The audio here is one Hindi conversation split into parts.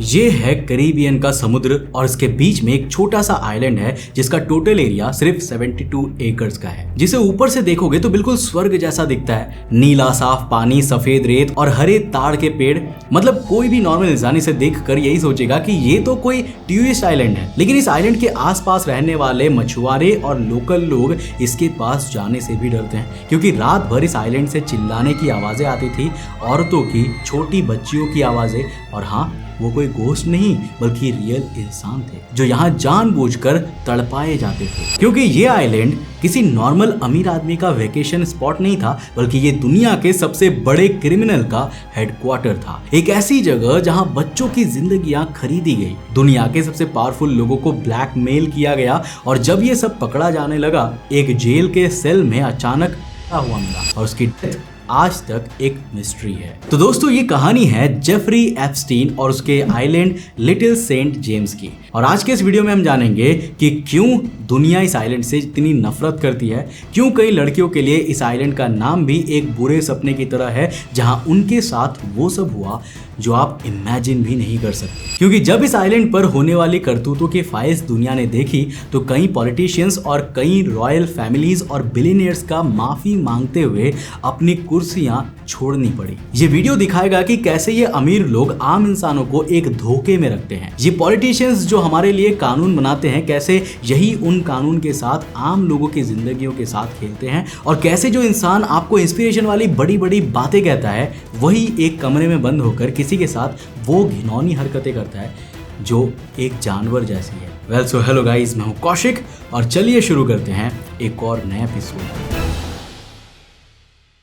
ये है कैरिबियन का समुद्र और इसके बीच में एक छोटा सा आइलैंड है जिसका टोटल एरिया सिर्फ 72 एकर्स का है, जिसे ऊपर से देखोगे तो बिल्कुल स्वर्ग जैसा दिखता है। नीला साफ पानी, सफेद रेत और हरे ताड़ के पेड़। मतलब कोई भी नॉर्मल इंसान इसे देखकर यही सोचेगा कि ये तो कोई टूरिस्ट आइलैंड है। लेकिन इस आइलैंड के आसपास रहने वाले मछुआरे और लोकल लोग इसके पास जाने से भी डरते हैं, क्योंकि रात भर इस आइलैंड से चिल्लाने की आवाजें आती थी, औरतों की, छोटी बच्चियों की आवाजें। और हाँ, वो कोई घोस्ट नहीं बल्कि रियल इंसान थे जो यहाँ जानबूझकर तड़पाए जाते थे, क्योंकि ये आइलैंड किसी नॉर्मल अमीर आदमी का वेकेशन स्पॉट नहीं था, बल्कि ये दुनिया के सबसे बड़े क्रिमिनल का हेडक्वार्टर था। एक ऐसी जगह जहाँ बच्चों की जिंदगियां खरीदी गई, दुनिया के सबसे पावरफुल लोगों को ब्लैकमेल किया गया, और जब ये सब पकड़ा जाने लगा, एक जेल के सेल में अचानक हुआ मिला और उसकी डेथ आज तक एक मिस्ट्री है। तो दोस्तों, ये कहानी है जेफरी एप्स्टीन और उसके आइलैंड लिटिल सेंट जेम्स की। और आज के इस वीडियो में हम जानेंगे कि क्यों दुनिया इस आइलैंड से इतनी नफरत करती है, क्यों कई लड़कियों के लिए इस आइलैंड का नाम भी एक बुरे सपने की तरह है, जहां उनके साथ वो सब हुआ जो आप इमेजिन भी नहीं कर सकते। क्योंकि जब इस आइलैंड पर होने वाली करतूतों की फाइल्स दुनिया ने देखी तो कई पॉलिटिशियंस और कई रॉयल फैमिलीज और बिलियनियर्स का माफी मांगते हुए अपनी कुर्सियां छोड़नी पड़ी। ये वीडियो दिखाएगा कि कैसे ये अमीर लोग आम इंसानों को एक धोखे में रखते हैं। ये पॉलिटिशियंस जो हमारे लिए कानून बनाते हैं, कैसे यही उन कानून के साथ आम लोगों की जिंदगियों के साथ खेलते हैं, और कैसे जो इंसान आपको इंस्पिरेशन वाली बड़ी बड़ी बातें कहता है, वही एक कमरे में बंद होकर किसी के साथ वो घिनौनी हरकतें करता है जो एक जानवर जैसी है। वेल सो हेलो गाइस, मैं हूं कौशिक और चलिए शुरू करते हैं एक और नया एपिसोड।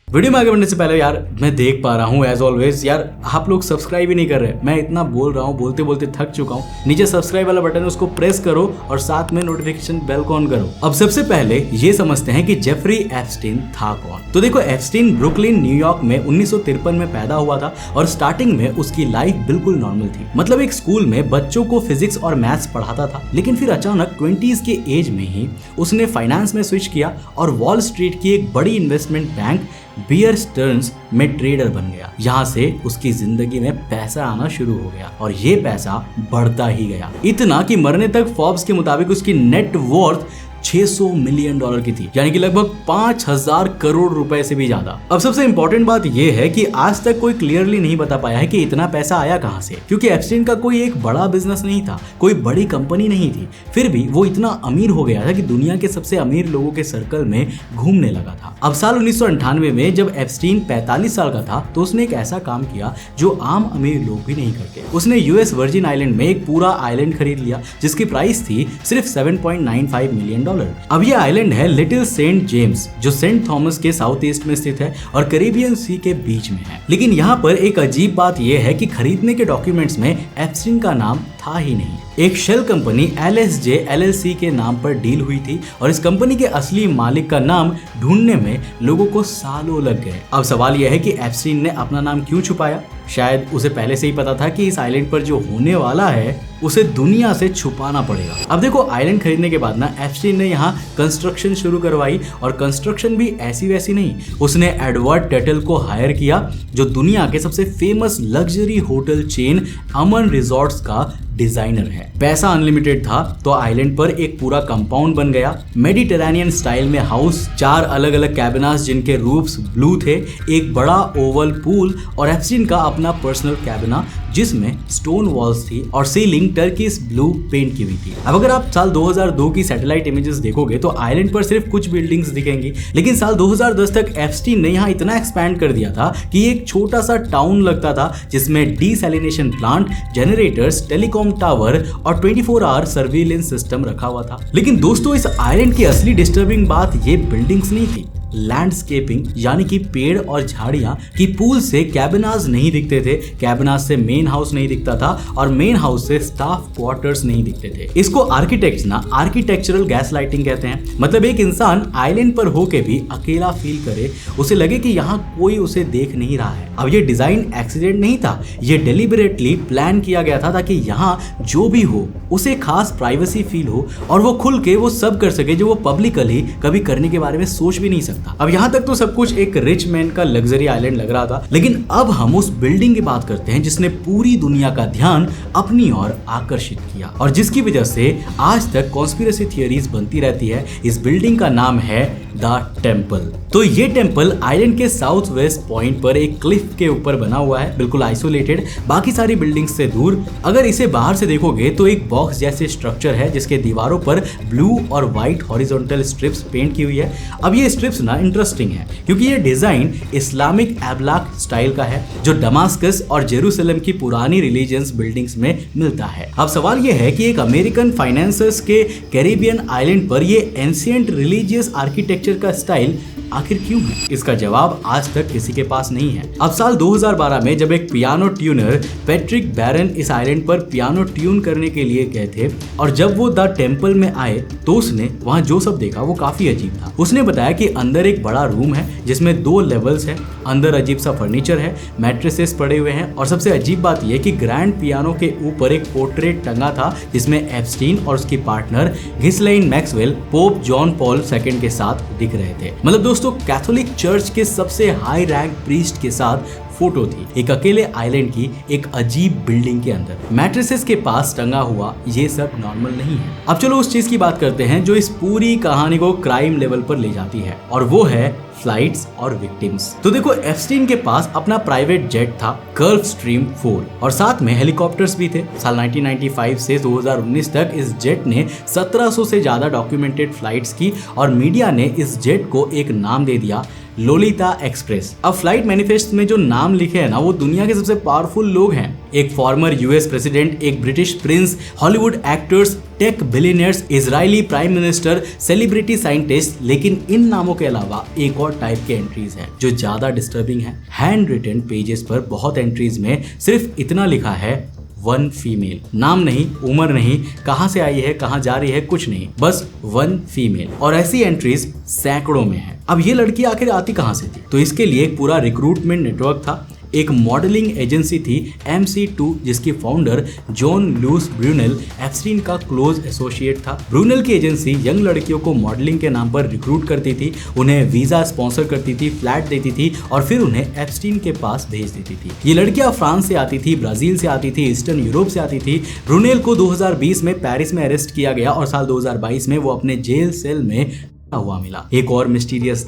वीडियो में आगे बढ़ने से पहले यार, मैं देख पा रहा हूँ एज ऑलवेज यार, आप लोग सब्सक्राइब ही नहीं कर रहे। मैं इतना बोल रहा हूँ, बोलते बोलते थक चुका हूँ। नीचे सब्सक्राइब वाला बटन है, उसको प्रेस करो और साथ में नोटिफिकेशन बेल को ऑन करो। अब सबसे पहले ये समझते हैं कि जेफरी एप्स्टीन था कौन। तो देखो, एप्स्टीन ब्रुकलिन न्यूयॉर्क में 1953 में पैदा हुआ था और स्टार्टिंग में उसकी लाइफ बिल्कुल नॉर्मल थी। मतलब एक स्कूल में बच्चों को फिजिक्स और मैथ्स पढ़ाता था, लेकिन फिर अचानक 20s के एज में ही उसने फाइनेंस में स्विच किया और वॉल स्ट्रीट की एक बड़ी इन्वेस्टमेंट बैंक बियर स्टर्न्स में ट्रेडर बन गया। यहाँ से उसकी जिंदगी में पैसा आना शुरू हो गया और ये पैसा बढ़ता ही गया, इतना कि मरने तक फोर्ब्स के मुताबिक उसकी नेट वर्थ $600 मिलियन की थी, यानी कि लगभग 5000 करोड़ रुपए से भी ज्यादा। अब सबसे इंपॉर्टेंट बात यह है कि आज तक कोई क्लियरली नहीं बता पाया है कि इतना पैसा आया कहां से, क्योंकि एप्स्टीन का कोई एक बड़ा बिजनेस नहीं था, कोई बड़ी कंपनी नहीं थी, फिर भी वो इतना अमीर हो गया था कि दुनिया के सबसे अमीर लोगों के सर्कल में घूमने लगा था। अब साल 1998 में जब एप्स्टीन 45 साल का था तो उसने एक ऐसा काम किया जो आम अमीर लोग भी नहीं करते। उसने यूएस वर्जिन आइलैंड में एक पूरा आइलैंड खरीद लिया जिसकी प्राइस थी सिर्फ $7.95 मिलियन। अब ये आइलैंड है लिटिल सेंट जेम्स, जो सेंट थॉमस के साउथ ईस्ट में स्थित है और कैरिबियन सी के बीच में है। लेकिन यहाँ पर एक अजीब बात यह है कि खरीदने के डॉक्यूमेंट्स में एप्स्टीन का नाम था ही नहीं। एक शेल कंपनी LSJ LLC के नाम पर डील हुई थी और इस कंपनी के असली मालिक का नाम ढूंढने में लोगों को सालों लग गए। अब सवाल यह है कि एप्स्टीन ने अपना नाम क्यों छुपाया। शायद उसे पहले से ही पता था कि इस आइलैंड पर जो होने वाला है उसे दुनिया से छुपाना पड़ेगा। अब देखो, आइलैंड खरीदने के बाद ना एप्स्टीन ने यहाँ कंस्ट्रक्शन शुरू करवाई, और कंस्ट्रक्शन भी ऐसी वैसी नहीं। उसने एडवर्ड टेटल को हायर किया जो दुनिया के सबसे फेमस लग्जरी होटल चेन अमन रिजॉर्ट्स का डिजाइनर है। पैसा अनलिमिटेड था तो आइलैंड पर एक पूरा कंपाउंड बन गया, मेडिटेरेनियन स्टाइल में हाउस, 4 अलग अलग कैबिनास जिनके रूफ्स ब्लू थे, एक बड़ा ओवल पूल और एप्स्टीन का अपना पर्सनल कैबिना जिसमें स्टोन वॉल्स थी और सीलिंग टर्किश ब्लू पेंट की हुई थी। अब अगर आप साल 2002 की सैटेलाइट इमेजेस देखोगे तो आइलैंड पर सिर्फ कुछ बिल्डिंग्स दिखेंगी, लेकिन साल 2010 तक एप्स्टीन ने यहाँ इतना एक्सपैंड कर दिया था कि एक छोटा सा टाउन लगता था जिसमें desalination plant, generators, telecom tower और 24 आवर सर्विलेंस सिस्टम रखा हुआ था। लेकिन दोस्तों, इस आइलैंड की असली डिस्टर्बिंग बात ये बिल्डिंग्स नहीं थी, लैंडस्केपिंग, यानी कि पेड़ और झाड़ियां की पूल से कैबिनास नहीं दिखते थे, कैबिनास से मेन हाउस नहीं दिखता था और मेन हाउस से स्टाफ क्वार्टर्स नहीं दिखते थे। इसको आर्किटेक्ट्स ना आर्किटेक्चरल गैस लाइटिंग कहते हैं। मतलब एक इंसान आइलैंड पर होके भी अकेला फील करे, उसे लगे कि यहाँ कोई उसे देख नहीं रहा है। अब ये डिजाइन एक्सीडेंट नहीं था, ये डेलिबरेटली प्लान किया गया था ताकि यहाँ जो भी हो उसे खास प्राइवेसी फील हो और वो खुल के वो सब कर सके जो वो पब्लिकली कभी करने के बारे में सोच भी नहीं सकता। था। अब यहाँ तक तो सब कुछ एक रिच मैन का लग्जरी आइलैंड लग रहा था, लेकिन अब हम उस बिल्डिंग की बात करते हैं जिसने पूरी दुनिया का ध्यान अपनी ओर आकर्षित किया और जिसकी वजह से आज तक कॉन्स्पिरेसी थियरीज बनती रहती है। इस बिल्डिंग का नाम है द टेम्पल। तो ये टेम्पल आइलैंड के साउथ वेस्ट पॉइंट पर एक क्लिफ के ऊपर बना हुआ है, बिल्कुल आइसोलेटेड, बाकी सारी बिल्डिंग्स से दूर। अगर इसे बाहर से देखोगे तो एक बॉक्स जैसे स्ट्रक्चर है जिसके दीवारों पर ब्लू और व्हाइट हॉरिजॉन्टल स्ट्रिप्स पेंट की हुई है। अब ये स्ट्रिप्स ना इंटरेस्टिंग है क्योंकि ये डिजाइन इस्लामिक एब्लाक स्टाइल का है जो दमास्कस और जेरूसलम की पुरानी रिलीजियस बिल्डिंग्स में मिलता है। अब सवाल ये है कि एक अमेरिकन फाइनेंसर्स के कैरिबियन आइलैंड पर ये एंशिएंट रिलीजियस आर्किटेक्चर का स्टाइल आखिर क्यों है? इसका जवाब आज तक किसी के पास नहीं है। अब साल 2012 में जब एक पियानो ट्यूनर पैट्रिक बैरन इस आइलैंड पर पियानो ट्यून करने के लिए गए थे और जब वो द टेम्पल में आए तो उसने वहां जो सब देखा वो काफी अजीब था। उसने बताया कि अंदर एक बड़ा रूम है जिसमें 2 लेवल्स है, अंदर अजीब सा फर्नीचर है, मैट्रेसेस पड़े हुए हैं और सबसे अजीब बात यह कि ग्रैंड पियानो के ऊपर एक पोर्ट्रेट टंगा था जिसमें एप्स्टीन और उसकी partner Ghislaine Maxwell Pope John Paul II के साथ दिख रहे थे। मतलब दोस्तों कैथोलिक चर्च के सबसे हाई रैंक प्रीस्ट के साथ फोटो थी एक अकेले आइलैंड की एक अजीब बिल्डिंग के अंदर। मैट्रेसेस के पास टंगा हुआ ये सब नॉर्मल नहीं है। अब चलो उस चीज की बात करते हैं जो इस पूरी कहानी को क्राइम लेवल पर ले जाती है और वो है फ्लाइट्स और विक्टिम्स। तो देखो एप्स्टीन के पास अपना प्राइवेट जेट था गल्फस्ट्रीम 4 और साथ में हेलीकॉप्टर्स भी थे। साल 1995 से 2019 तक इस जेट ने 1700 से ज्यादा डॉक्यूमेंटेड फ्लाइट्स की और मीडिया ने इस जेट को एक नाम दे दिया लोलिता एक्सप्रेस। अब फ्लाइट मैनिफेस्ट में जो नाम लिखे हैं ना वो दुनिया के सबसे पावरफुल लोग हैं। एक फॉर्मर यूएस प्रेसिडेंट, एक British prince, Hollywood actors, tech billionaires, Israeli prime minister, celebrity scientist. लेकिन इन नामों के अलावा एक और टाइप के एंट्रीज हैं जो ज्यादा डिस्टर्बिंग है। हैंड रिटन पेजेस पर बहुत एंट्रीज में सिर्फ इतना लिखा है 1 फीमेल। नाम नहीं, उम्र नहीं, कहां से आई है, कहां जा रही है, कुछ नहीं, बस 1 फीमेल। और ऐसी एंट्रीज सैकड़ों में है। अब ये लड़की आखिर आती कहां से थी? तो इसके लिए एक पूरा रिक्रूटमेंट नेटवर्क था। एक मॉडलिंग एजेंसी थी MC2 जिसकी founder John Louis Brunel Epstein का क्लोज एसोसिएट था। ब्रूनेल की एजेंसी यंग लड़कियों को मॉडलिंग के नाम पर रिक्रूट करती थी, उन्हें वीजा स्पॉन्सर करती थी, फ्लैट देती थी और फिर उन्हें एप्स्टीन के पास भेज देती थी। ये लड़कियां फ्रांस से आती थी, ब्राजील से आती थी, ईस्टर्न यूरोप से आती थी। ब्रूनेल को 2020 में पेरिस में अरेस्ट किया गया और साल 2022 में वो अपने जेल सेल में हुआ मिला। एक और मिस्टीरियस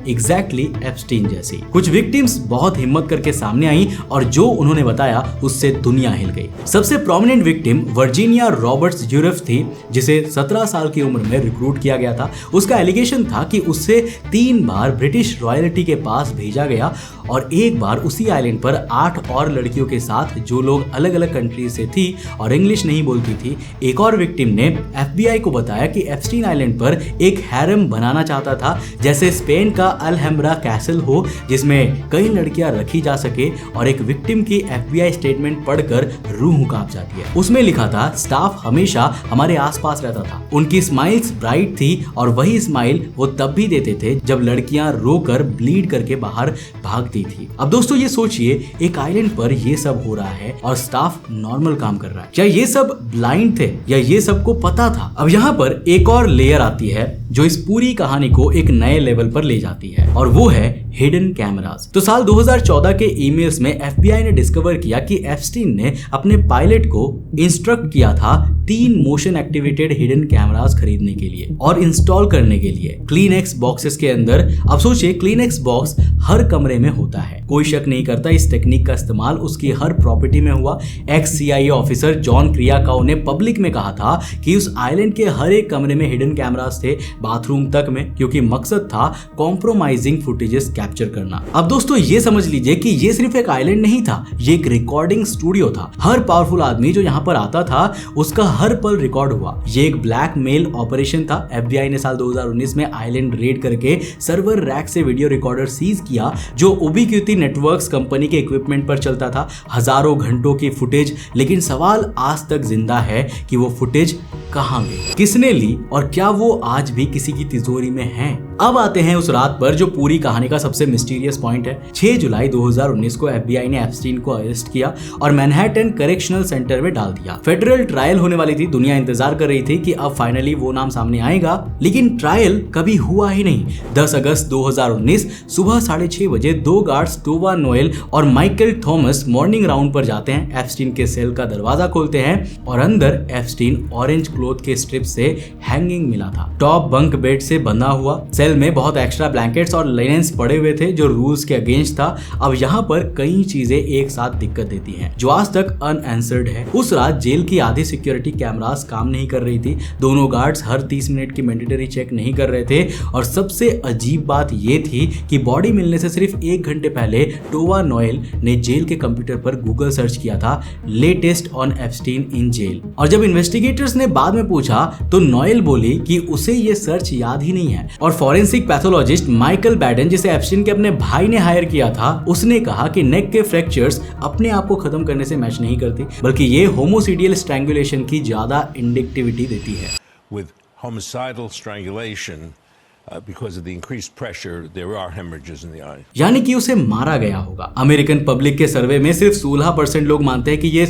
एग्जैक्टली एप्स्टीन जैसी। कुछ विक्टिम्स बहुत हिम्मत करके सामने आई और जो उन्होंने बताया उससे दुनिया हिल गई। सबसे प्रोमिनेंट विक्टिम वर्जीनिया रॉबर्ट्स यूरेफ थी जिसे 17 साल की उम्र में रिक्रूट किया गया था। उसका एलिगेशन था कि उससे 3 बार ब्रिटिश रॉयल्टी के पास भेजा गया और एक बार उसी आइलैंड पर 8 और लड़कियों के साथ जो लोग अलग अलग कंट्री से थी और इंग्लिश नहीं बोलती थी। एक और विक्टिम ने FBI को बताया कि एप्स्टीन आइलैंड पर एक हैरम बनाना चाहता था जैसे स्पेन का अल्हम्ब्रा कैसल हो जिसमें कई लड़कियां रखी जा सके। और एक विक्टिम की FBI स्टेटमेंट पढ़कर रूह कांप जाती है। उसमें लिखा था स्टाफ हमेशा हमारे आसपास रहता था, उनकी स्माइल्स ब्राइट थी और वही स्माइल वो तब भी देते थे जब लड़कियां रोकर ब्लीड करके बाहर भागती थी। अब दोस्तों ये सोचिए एक आइलैंड पर ये सब हो रहा है और स्टाफ नॉर्मल काम कर रहा है। क्या ये सब ब्लाइंड थे या ये सबको पता था? अब यहाँ पर एक और लेयर आती है जो इस पूरी कहानी को एक नए लेवल पर ले जाती है और वो है हिडन कैमरास। तो साल 2014 के ईमेल्स में FBI ने डिस्कवर किया कि एप्स्टीन ने अपने पायलट को इंस्ट्रक्ट किया था 3 मोशन एक्टिवेटेड हिडन कैमरास खरीदने के लिए और इंस्टॉल करने के लिए क्लीनेक्स बॉक्सेस के अंदर। अब सोचिए क्लीनेक्स बॉक्स हर कमरे में होता है। कोई शक नहीं करता इस टेक्निक का इस्तेमाल उसकी हर प्रॉपर्टी में हुआ। एक्स CIA ऑफिसर जॉन क्रियाकाओ ने पब्लिक में कहा था कि उस आइलैंड के हर एक कमरे में हिडन कैमरास थे, बाथरूम तक में, क्योंकि मकसद था कॉम्प्रोमाइजिंग फुटेजेस कैप्चर करना। अब दोस्तों ये समझ लीजिए कि ये सिर्फ एक आइलैंड नहीं था, ये एक रिकॉर्डिंग स्टूडियो था। हर पावरफुल आदमी जो यहाँ पर आता था उसका हर पल रिकॉर्ड हुआ। ये एक ब्लैकमेल ऑपरेशन था। FBI ने साल 2019 में आइलैंड रेड करके सर्वर रैक से वीडियो रिकॉर्डर सीज किया जो उबिक्विटी नेटवर्क्स कंपनी के इक्विपमेंट पर चलता था। हजारों घंटों की फुटेज, लेकिन सवाल आज तक जिंदा है कि वो फुटेज कहां गई, किसने ली और क्या वो आज भी किसी की तिजोरी में है? अब आते हैं उस रात पर जो पूरी कहानी का सबसे मिस्टीरियस पॉइंट है। 6 जुलाई 2019 को FBI ने एप्स्टीन को अरेस्ट किया और मैनहट्टन करेक्शनल सेंटर में डाल दिया। फेडरल ट्रायल होने वाली थी, दुनिया इंतजार कर रही थी कि अब फाइनली वो नाम सामने आएगा, लेकिन ट्रायल कभी हुआ ही नहीं। 10 अगस्त 2019 सुबह 6:30 बजे 2 गार्ड्स टोवा नोएल और माइकल थॉमस मॉर्निंग राउंड पर जाते हैं। एप्स्टीन के सेल का दरवाजा खोलते हैं और अंदर एप्स्टीन ऑरेंज क्लॉथ के स्ट्रिप से हैंगिंग मिला था, टॉप बंक बेड से बंधा हुआ। सेल में बहुत एक्स्ट्रा ब्लैंकेट्स और लाइनेंस पड़े हुए थे जो रूल्स के अगेंस्ट था। अब यहाँ पर कई चीजें एक साथ दिक्कत देती हैं जो आज तक अनआंसर्ड है। उस रात जेल की आधी सिक्योरिटी कैमरास काम नहीं कर रही थी, दोनों गार्ड्स हर 30 मिनट की मैंडेटरी चेक नहीं कर रहे थे और सबसे अजीब बात ये थी कि बॉडी मिलने से सिर्फ 1 घंटे पहले टोवा नोएल ने जेल के कंप्यूटर पर गूगल सर्च किया था, latest on Epstein in jail. और जब इन्वेस्टिगेटर्स ने बाद में पूछा तो नोएल बोली कि उसे ये सर्च याद ही नहीं है। और फॉरेंसिक पैथोलॉजिस्ट माइकल बैडन, जिसे एप्स्टीन के अपने भाई ने हायर किया था, उसने कहा कि नेक के फ्रैक्चर्स अपने आप को खत्म करने से मैच नहीं करती, बल्कि ये होमोसीडियल स्ट्रैंगुलेशन की ज्यादा इंडिक्टिविटी देती है। With homicidal strangulation, because of the increased pressure, there are hemorrhages in the eye. यानी कि उसे मारा गया होगा। अमेरिकन पब्लिक के सर्वे में सिर्फ 16% लोग मानते हैं कि ये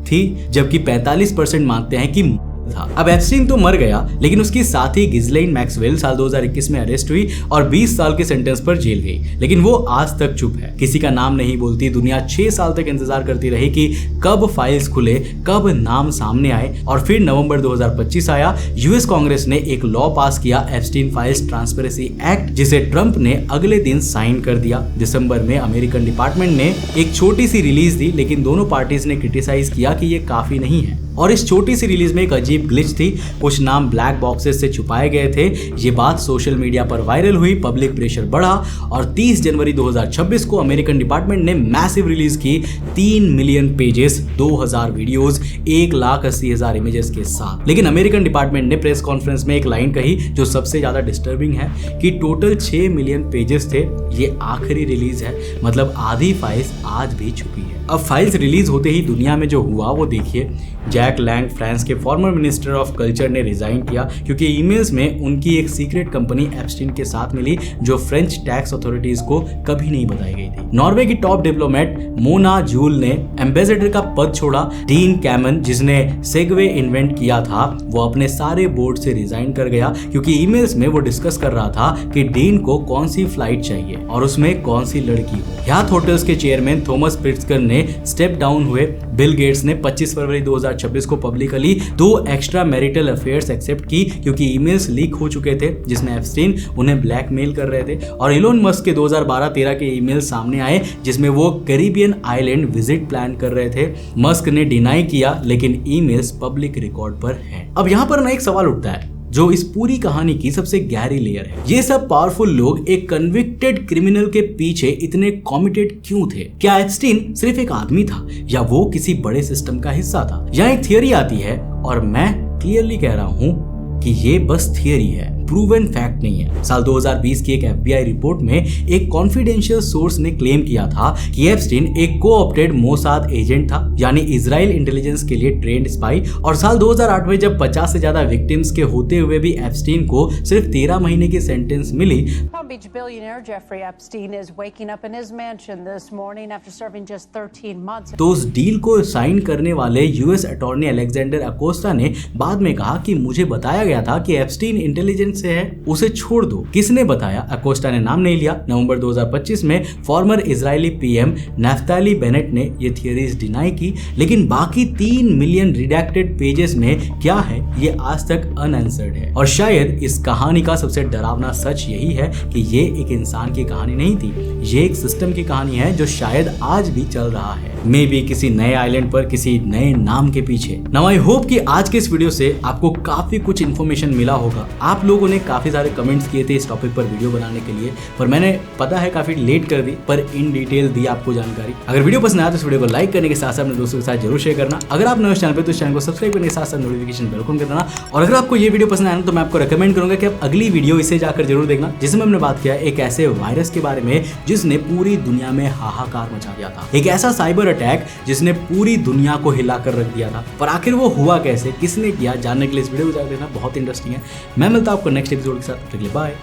थी, जबकि 45% मानते हैं कि था। अब एप्स्टीन तो मर गया, लेकिन उसकी साथी गिस्लेइन मैक्सवेल साल 2021 में अरेस्ट हुई और 20 साल के सेंटेंस पर जेल गई, लेकिन वो आज तक चुप है, किसी का नाम नहीं बोलती। दुनिया 6 साल तक इंतजार करती रही कि कब फाइल्स खुले, कब नाम सामने आए, और फिर नवंबर 2025 आया। यूएस कांग्रेस ने एक लॉ पास किया, एप्स्टीन फाइल्स ट्रांसपेरेंसी एक्ट, जिसे ट्रंप ने अगले दिन साइन कर दिया। दिसंबर में अमेरिकन डिपार्टमेंट ने एक छोटी सी रिलीज दी, लेकिन दोनों पार्टीज ने क्रिटिसाइज किया कि ये काफी नहीं है। और इस छोटी सी रिलीज में एक अजीब ग्लिच थी, कुछ नाम ब्लैक बॉक्सेस से छुपाए गए थे। ये बात सोशल मीडिया पर वायरल हुई, पब्लिक प्रेशर बढ़ा और 30 जनवरी 2026 को अमेरिकन डिपार्टमेंट ने मैसिव रिलीज की 3 मिलियन पेजेस, 2000 वीडियोस, 1,80,000 इमेजेस के साथ। लेकिन अमेरिकन डिपार्टमेंट ने प्रेस कॉन्फ्रेंस में एक लाइन कही जो सबसे ज्यादा डिस्टर्बिंग है कि टोटल 6 मिलियन पेजेस थे, ये आखिरी रिलीज है, मतलब आधी फाइल्स आज भी छुपी है। अब फाइल्स रिलीज होते ही दुनिया में जो हुआ वो देखिए। जैक लैंग, फ्रांस के फॉर्मर मिनिस्टर ऑफ कल्चर, ने रिजाइन किया क्योंकि ईमेल्स में उनकी एक सीक्रेट कंपनी एप्स्टीन के साथ मिली जो फ्रेंच टैक्स अथॉरिटीज को कभी नहीं बताई गई थी। नॉर्वे की टॉप डिप्लोमेट मोना जूल ने एम्बेसडर का पद छोड़ा। डीन कैमन, जिसने सेगवे इन्वेंट किया था, वो अपने सारे बोर्ड से रिजाइन कर गया क्योंकि ईमेल्स में वो डिस्कस कर रहा था कि डीन को कौन सी फ्लाइट चाहिए और उसमें कौन सी लड़की हो। ह्याथ होटल्स के चेयरमैन थॉमस प्रिट्जकर ने स्टेप डाउन हुए। बिल गेट्स ने 25 फरवरी 2026 को publicly 2 extra marital affairs accept की क्योंकि ईमेल्स लीक हो चुके थे जिसमें एप्स्टीन उन्हें ब्लैकमेल कर रहे थे। और इलोन मस्क के 2012-13 के ईमेल सामने आए जिसमें वो कैरिबियन आइलैंड विजिट प्लान कर रहे थे। मस्क ने डिनाई किया, लेकिन ईमेल्स पब्लिक रिकॉर्ड पर हैं। अब यहाँ पर ना एक सवाल उठता है जो इस पूरी कहानी की सबसे गहरी लेयर है। ये सब पावरफुल लोग एक कन्विक्टेड क्रिमिनल के पीछे इतने कमिटेड क्यों थे? क्या एप्स्टीन सिर्फ एक आदमी था या वो किसी बड़े सिस्टम का हिस्सा था? यहाँ एक थियरी आती है और मैं क्लियरली कह रहा हूँ कि ये बस थियरी है, प्रूवन फैक्ट नहीं है। साल 2020 की एक FBI रिपोर्ट में एक कॉन्फिडेंशियल सोर्स ने क्लेम किया था कि एप्स्टीन एक को-ऑप्टेड मोसाद एजेंट था, यानी इजराइल इंटेलिजेंस के लिए ट्रेंड स्पाई। और साल 2008 में जब 50 से ज्यादा विक्टिम्स के होते हुए भी एप्स्टीन को सिर्फ 13 महीने की sentence milli, Palm Beach billionaire Jeffrey Epstein is waking up in his mansion this morning after serving just 13 months. तो उस डील को साइन करने वाले यूएस अटॉर्नी अलेक्जेंडर अकोस्टा ने बाद में कहा कि मुझे बताया गया था कि एप्स्टीन इंटेलिजेंस से है, उसे छोड़ दो। किसने बताया? अकोस्टा ने नाम नहीं लिया। नवंबर 2025 में farmer Israeli PM Naftali Bennett ने ये थियरीज डिनाई की, लेकिन बाकी 3 मिलियन रिडैक्टेड पेजेस में क्या है ये आज तक अनआंसर्ड है। और शायद इस कहानी का सबसे डरावना सच यही है कि ये एक इंसान की कहानी नहीं थी, ये एक सिस्टम की कहानी है जो शायद आज भी चल रहा है, मे बी किसी नए आइलैंड पर किसी नए नाम के पीछे। नाउ आई होप कि आज के इस वीडियो से आपको काफी कुछ इन्फॉर्मेशन मिला होगा। आप लोगों ने काफी सारे कमेंट्स किए थे इस टॉपिक पर वीडियो बनाने के लिए, पर मैंने पता है काफी लेट कर दी, पर इन डिटेल दी आपको जानकारी। अगर वीडियो पसंद आया तो इस वीडियो को लाइक करने के साथ साथ अपने दोस्तों के साथ जरूर शेयर करना। अगर आप नए इस चैनल पर तो इस चैनल को सब्सक्राइब करने के साथ साथ नोटिफिकेशन बेल ऑन कर देना। और अगर आपको ये वीडियो पसंद आया तो मैं आपको रेकमेंड करूंगा कि आप अगली वीडियो इसे जाकर जरूर देखना, जिसमें हमने बात किया एक ऐसे वायरस के बारे में जिसने पूरी दुनिया में हाहाकार मचा दिया था, एक ऐसा साइबर अटैक जिसने पूरी दुनिया को हिलाकर रख दिया था। पर आखिर वो हुआ कैसे, किसने किया, जानने के लिए इस वीडियो को जाकर देखना, बहुत इंटरेस्टिंग है। मैं मिलता हूं आपको नेक्स्ट एपिसोड के साथ। बाय।